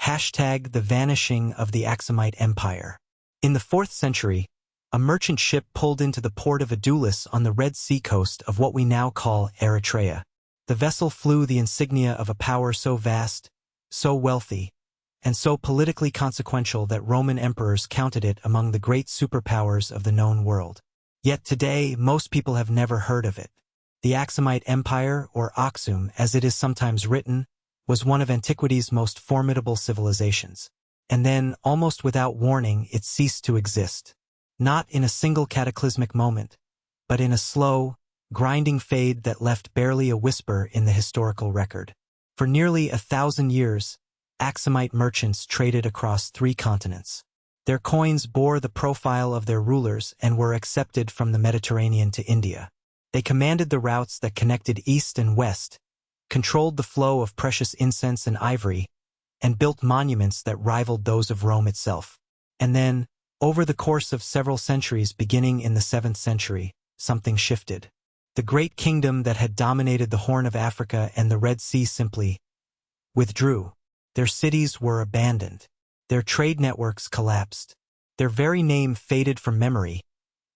The Vanishing of the Aksumite Empire. In the 4th century, a merchant ship pulled into the port of Adulis on the Red Sea coast of what we now call Eritrea. The vessel flew the insignia of a power so vast, so wealthy, and so politically consequential that Roman emperors counted it among the great superpowers of the known world. Yet today, most people have never heard of it. The Aksumite Empire, or Aksum as it is sometimes written, was one of antiquity's most formidable civilizations. And then, almost without warning, it ceased to exist. Not in a single cataclysmic moment, but in a slow, grinding fade that left barely a whisper in the historical record. For nearly 1,000 years, Aksumite merchants traded across 3 continents. Their coins bore the profile of their rulers and were accepted from the Mediterranean to India. They commanded the routes that connected east and west, controlled the flow of precious incense and ivory, and built monuments that rivaled those of Rome itself. And then, over the course of several centuries beginning in the 7th century, something shifted. The great kingdom that had dominated the Horn of Africa and the Red Sea simply withdrew. Their cities were abandoned. Their trade networks collapsed. Their very name faded from memory,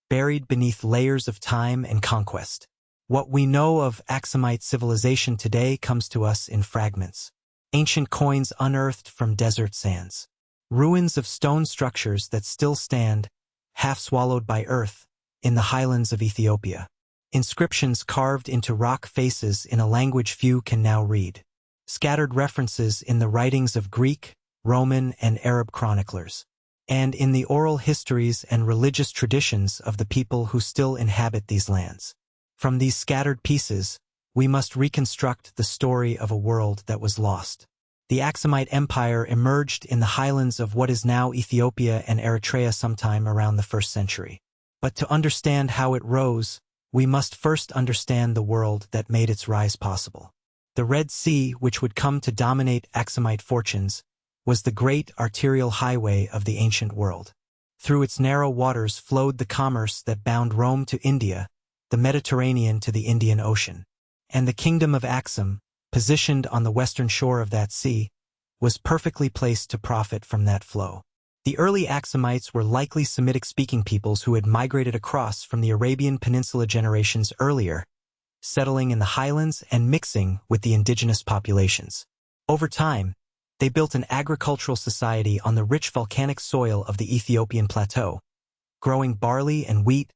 buried beneath layers of time and conquest. What we know of Aksumite civilization today comes to us in fragments. Ancient coins unearthed from desert sands. Ruins of stone structures that still stand, half swallowed by earth, in the highlands of Ethiopia. Inscriptions carved into rock faces in a language few can now read. Scattered references in the writings of Greek, Roman, and Arab chroniclers, and in the oral histories and religious traditions of the people who still inhabit these lands. From these scattered pieces, we must reconstruct the story of a world that was lost. The Aksumite Empire emerged in the highlands of what is now Ethiopia and Eritrea sometime around the 1st century. But to understand how it rose, we must first understand the world that made its rise possible. The Red Sea, which would come to dominate Aksumite fortunes, was the great arterial highway of the ancient world. Through its narrow waters flowed the commerce that bound Rome to India, the Mediterranean to the Indian Ocean. And the kingdom of Aksum, positioned on the western shore of that sea, was perfectly placed to profit from that flow. The early Aksumites were likely Semitic-speaking peoples who had migrated across from the Arabian Peninsula generations earlier, settling in the highlands and mixing with the indigenous populations. Over time, they built an agricultural society on the rich volcanic soil of the Ethiopian plateau, growing barley and wheat,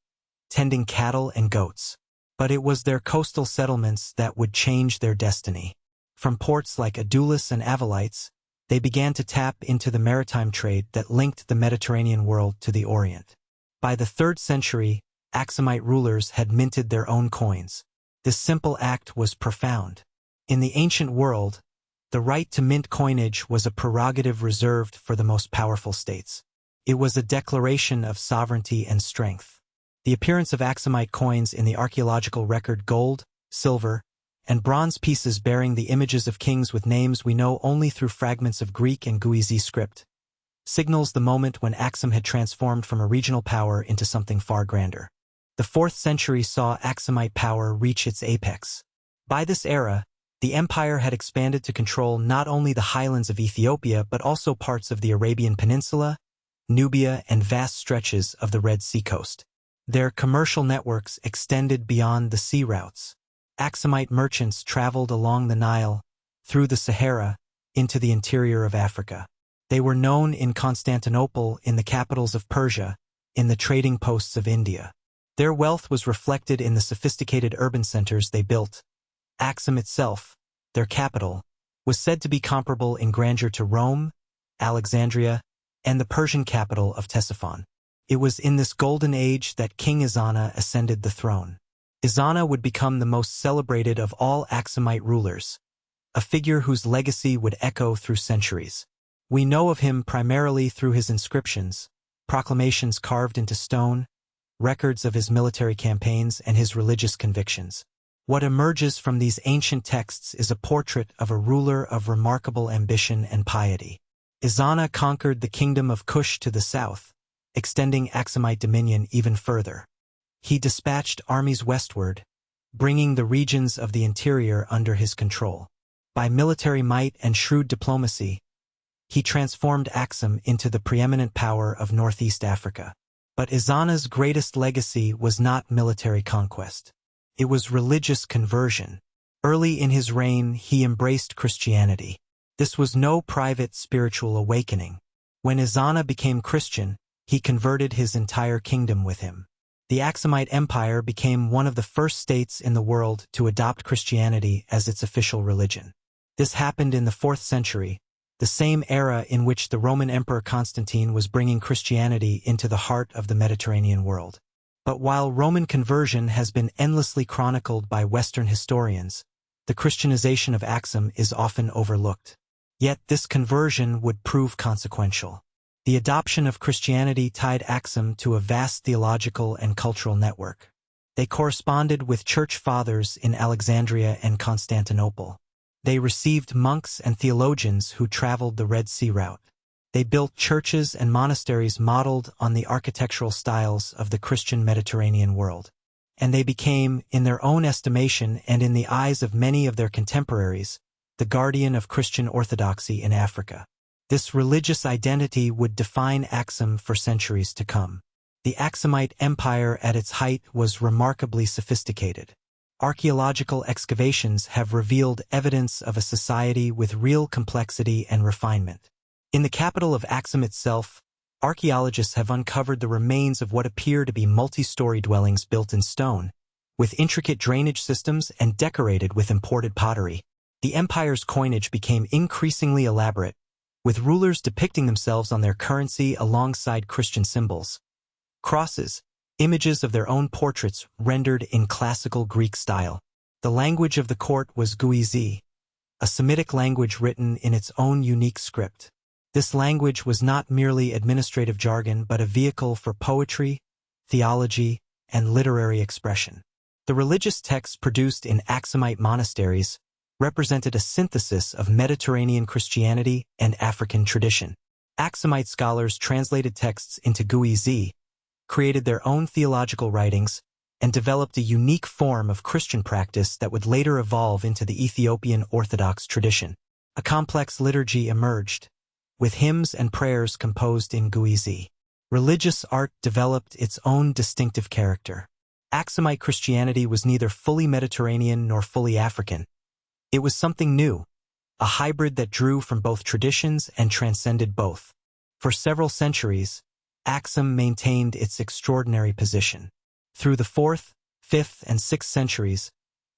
tending cattle and goats. But it was their coastal settlements that would change their destiny. From ports like Adulis and Avilites, they began to tap into the maritime trade that linked the Mediterranean world to the Orient. By the 3rd century, Aksumite rulers had minted their own coins. This simple act was profound. In the ancient world, the right to mint coinage was a prerogative reserved for the most powerful states. It was a declaration of sovereignty and strength. The appearance of Aksumite coins in the archaeological record gold, silver, and bronze pieces bearing the images of kings with names we know only through fragments of Greek and Guizi script signals the moment when Aksum had transformed from a regional power into something far grander. The 4th century saw Aksumite power reach its apex. By this era, the empire had expanded to control not only the highlands of Ethiopia but also parts of the Arabian Peninsula, Nubia, and vast stretches of the Red Sea coast. Their commercial networks extended beyond the sea routes. Aksumite merchants traveled along the Nile, through the Sahara, into the interior of Africa. They were known in Constantinople, in the capitals of Persia, in the trading posts of India. Their wealth was reflected in the sophisticated urban centers they built. Aksum itself, their capital, was said to be comparable in grandeur to Rome, Alexandria, and the Persian capital of Ctesiphon. It was in this golden age that King Ezana ascended the throne. Ezana would become the most celebrated of all Aksumite rulers, a figure whose legacy would echo through centuries. We know of him primarily through his inscriptions, proclamations carved into stone, records of his military campaigns, and his religious convictions. What emerges from these ancient texts is a portrait of a ruler of remarkable ambition and piety. Ezana conquered the kingdom of Kush to the south, extending Aksumite dominion even further. He dispatched armies westward, bringing the regions of the interior under his control. By military might and shrewd diplomacy, he transformed Aksum into the preeminent power of northeast Africa. But Ezana's greatest legacy was not military conquest. It was religious conversion. Early in his reign, he embraced Christianity. This was no private spiritual awakening. When Ezana became Christian, he converted his entire kingdom with him. The Aksumite Empire became one of the first states in the world to adopt Christianity as its official religion. This happened in the 4th century, the same era in which the Roman Emperor Constantine was bringing Christianity into the heart of the Mediterranean world. But while Roman conversion has been endlessly chronicled by Western historians, the Christianization of Aksum is often overlooked. Yet this conversion would prove consequential. The adoption of Christianity tied Aksum to a vast theological and cultural network. They corresponded with church fathers in Alexandria and Constantinople. They received monks and theologians who traveled the Red Sea route. They built churches and monasteries modeled on the architectural styles of the Christian Mediterranean world. And they became, in their own estimation and in the eyes of many of their contemporaries, the guardian of Christian orthodoxy in Africa. This religious identity would define Aksum for centuries to come. The Aksumite Empire at its height was remarkably sophisticated. Archaeological excavations have revealed evidence of a society with real complexity and refinement. In the capital of Aksum itself, archaeologists have uncovered the remains of what appear to be multi-story dwellings built in stone, with intricate drainage systems and decorated with imported pottery. The empire's coinage became increasingly elaborate, with rulers depicting themselves on their currency alongside Christian symbols. Crosses, images of their own portraits rendered in classical Greek style. The language of the court was Guizi, a Semitic language written in its own unique script. This language was not merely administrative jargon but a vehicle for poetry, theology, and literary expression. The religious texts produced in Aksumite monasteries represented a synthesis of Mediterranean Christianity and African tradition. Aksumite scholars translated texts into Guizi, created their own theological writings, and developed a unique form of Christian practice that would later evolve into the Ethiopian Orthodox tradition. A complex liturgy emerged, with hymns and prayers composed in Guizi. Religious art developed its own distinctive character. Aksumite Christianity was neither fully Mediterranean nor fully African. It was something new, a hybrid that drew from both traditions and transcended both. For several centuries, Aksum maintained its extraordinary position. Through the 4th, 5th, and 6th centuries,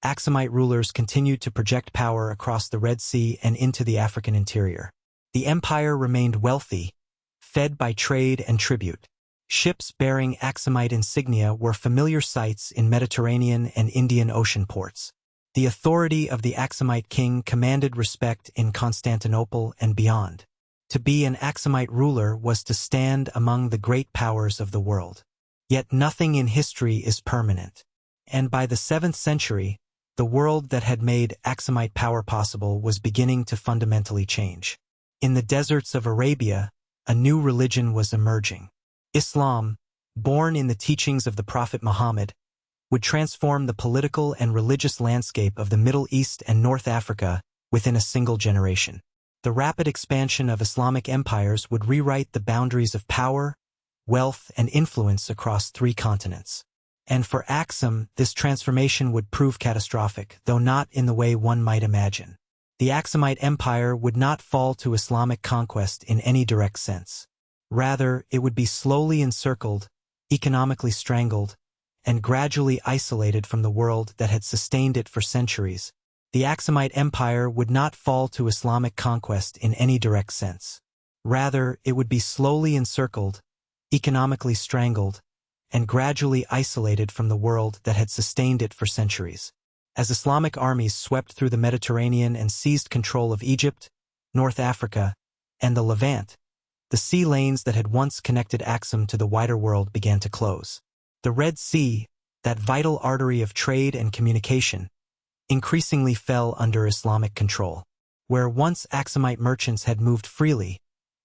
Aksumite rulers continued to project power across the Red Sea and into the African interior. The empire remained wealthy, fed by trade and tribute. Ships bearing Aksumite insignia were familiar sights in Mediterranean and Indian Ocean ports. The authority of the Aksumite king commanded respect in Constantinople and beyond. To be an Aksumite ruler was to stand among the great powers of the world. Yet nothing in history is permanent. And by the 7th century, the world that had made Aksumite power possible was beginning to fundamentally change. In the deserts of Arabia, a new religion was emerging. Islam, born in the teachings of the Prophet Muhammad, would transform the political and religious landscape of the Middle East and North Africa within a single generation. The rapid expansion of Islamic empires would rewrite the boundaries of power, wealth, and influence across 3 continents. And for Aksum, this transformation would prove catastrophic, though not in the way one might imagine. The Aksumite Empire would not fall to Islamic conquest in any direct sense. Rather, it would be slowly encircled, economically strangled, and gradually isolated from the world that had sustained it for centuries. The Aksumite Empire would not fall to Islamic conquest in any direct sense. Rather, it would be slowly encircled, economically strangled, and gradually isolated from the world that had sustained it for centuries. As Islamic armies swept through the Mediterranean and seized control of Egypt, North Africa, and the Levant, the sea lanes that had once connected Aksum to the wider world began to close. The Red Sea, that vital artery of trade and communication, increasingly fell under Islamic control. Where once Aksumite merchants had moved freely,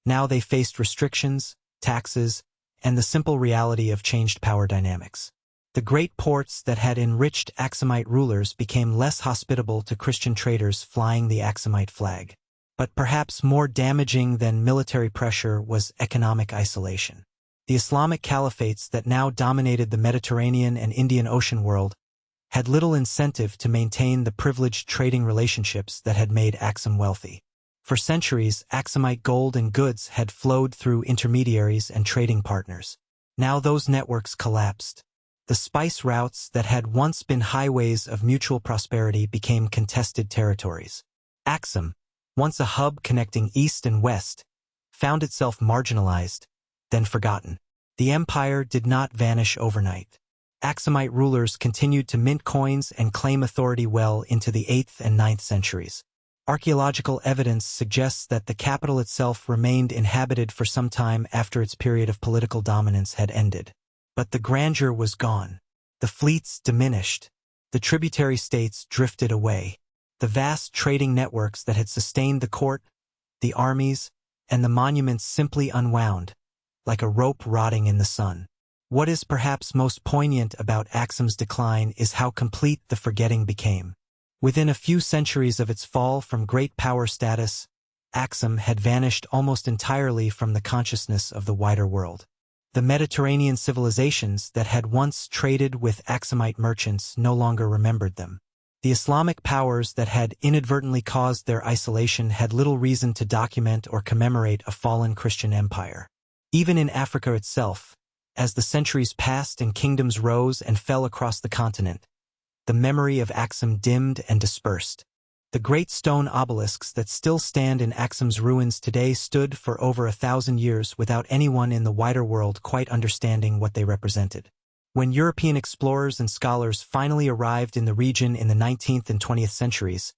now they faced restrictions, taxes, and the simple reality of changed power dynamics. The great ports that had enriched Aksumite rulers became less hospitable to Christian traders flying the Aksumite flag. But perhaps more damaging than military pressure was economic isolation. The Islamic caliphates that now dominated the Mediterranean and Indian Ocean world had little incentive to maintain the privileged trading relationships that had made Aksum wealthy. For centuries, Aksumite gold and goods had flowed through intermediaries and trading partners. Now those networks collapsed. The spice routes that had once been highways of mutual prosperity became contested territories. Aksum, once a hub connecting east and west, found itself marginalized, then forgotten. The empire did not vanish overnight. Aksumite rulers continued to mint coins and claim authority well into the 8th and 9th centuries. Archaeological evidence suggests that the capital itself remained inhabited for some time after its period of political dominance had ended. But the grandeur was gone. The fleets diminished. The tributary states drifted away. The vast trading networks that had sustained the court, the armies, and the monuments simply unwound, like a rope rotting in the sun. What is perhaps most poignant about Aksum's decline is how complete the forgetting became. Within a few centuries of its fall from great power status, Aksum had vanished almost entirely from the consciousness of the wider world. The Mediterranean civilizations that had once traded with Aksumite merchants no longer remembered them. The Islamic powers that had inadvertently caused their isolation had little reason to document or commemorate a fallen Christian empire. Even in Africa itself, as the centuries passed and kingdoms rose and fell across the continent, the memory of Aksum dimmed and dispersed. The great stone obelisks that still stand in Aksum's ruins today stood for over 1,000 years without anyone in the wider world quite understanding what they represented. When European explorers and scholars finally arrived in the region in the 19th and 20th centuries,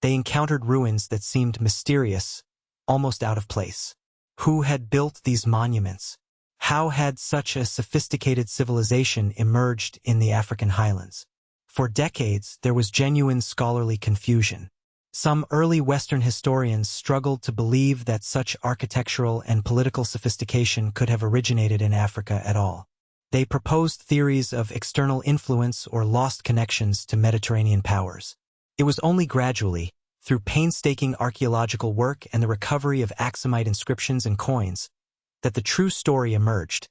they encountered ruins that seemed mysterious, almost out of place. Who had built these monuments? How had such a sophisticated civilization emerged in the African highlands? For decades, there was genuine scholarly confusion. Some early Western historians struggled to believe that such architectural and political sophistication could have originated in Africa at all. They proposed theories of external influence or lost connections to Mediterranean powers. It was only gradually, through painstaking archaeological work and the recovery of Aksumite inscriptions and coins, that the true story emerged.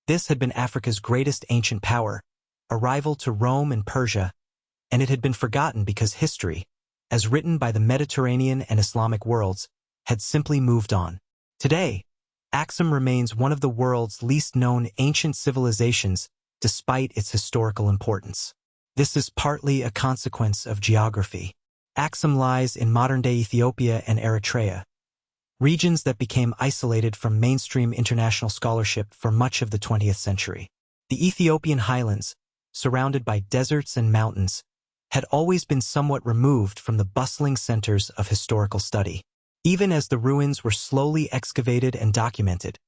This had been Africa's greatest ancient power, a rival to Rome and Persia, and it had been forgotten because history, as written by the Mediterranean and Islamic worlds, had simply moved on. Today, Aksum remains one of the world's least known ancient civilizations despite its historical importance. This is partly a consequence of geography. Aksum lies in modern-day Ethiopia and Eritrea, regions that became isolated from mainstream international scholarship for much of the 20th century. The Ethiopian highlands, surrounded by deserts and mountains, had always been somewhat removed from the bustling centers of historical study. Even as the ruins were slowly excavated and documented,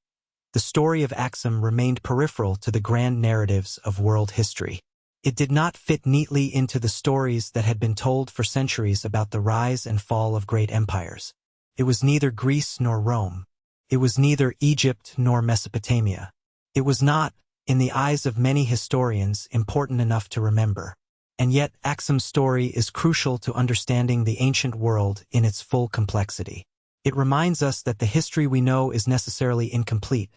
the story of Aksum remained peripheral to the grand narratives of world history. It did not fit neatly into the stories that had been told for centuries about the rise and fall of great empires. It was neither Greece nor Rome. It was neither Egypt nor Mesopotamia. It was not, in the eyes of many historians, important enough to remember. And yet, Aksum's story is crucial to understanding the ancient world in its full complexity. It reminds us that the history we know is necessarily incomplete,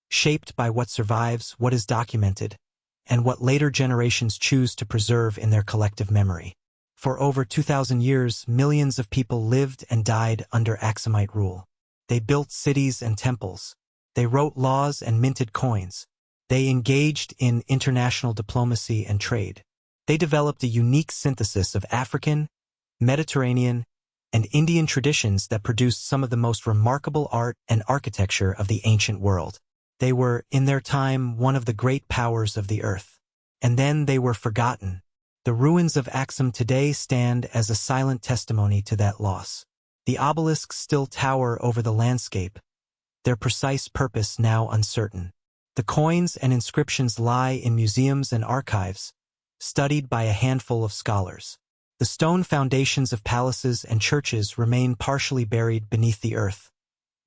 shaped by what survives, what is documented, and what later generations choose to preserve in their collective memory. For over 2,000 years, millions of people lived and died under Aksumite rule. They built cities and temples. They wrote laws and minted coins. They engaged in international diplomacy and trade. They developed a unique synthesis of African, Mediterranean, and Indian traditions that produced some of the most remarkable art and architecture of the ancient world. They were, in their time, one of the great powers of the earth. And then they were forgotten. The ruins of Aksum today stand as a silent testimony to that loss. The obelisks still tower over the landscape, their precise purpose now uncertain. The coins and inscriptions lie in museums and archives, studied by a handful of scholars. The stone foundations of palaces and churches remain partially buried beneath the earth,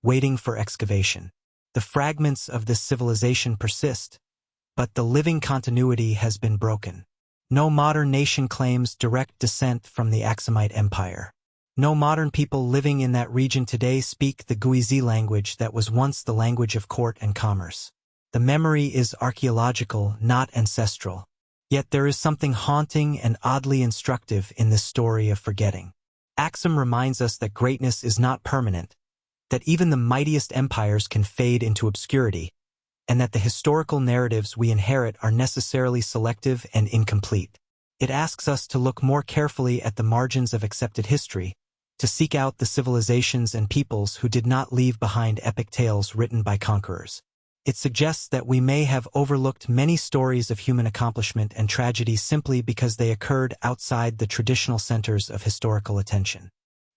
waiting for excavation. The fragments of this civilization persist, but the living continuity has been broken. No modern nation claims direct descent from the Aksumite Empire. No modern people living in that region today speak the Guizi language that was once the language of court and commerce. The memory is archaeological, not ancestral. Yet there is something haunting and oddly instructive in this story of forgetting. Aksum reminds us that greatness is not permanent, that even the mightiest empires can fade into obscurity, and that the historical narratives we inherit are necessarily selective and incomplete. It asks us to look more carefully at the margins of accepted history, to seek out the civilizations and peoples who did not leave behind epic tales written by conquerors. It suggests that we may have overlooked many stories of human accomplishment and tragedy simply because they occurred outside the traditional centers of historical attention.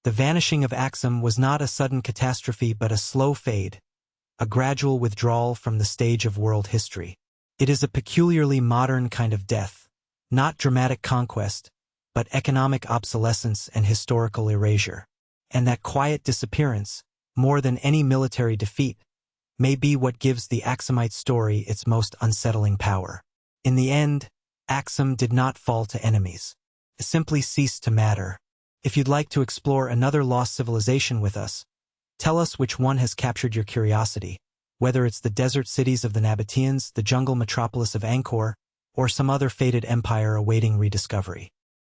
The vanishing of Aksum was not a sudden catastrophe but a slow fade, a gradual withdrawal from the stage of world history. It is a peculiarly modern kind of death, not dramatic conquest, but economic obsolescence and historical erasure. And that quiet disappearance, more than any military defeat, may be what gives the Aksumite story its most unsettling power. In the end, Aksum did not fall to enemies. It simply ceased to matter. If you'd like to explore another lost civilization with us, tell us which one has captured your curiosity, whether it's the desert cities of the Nabateans, the jungle metropolis of Angkor, or some other fated empire awaiting rediscovery.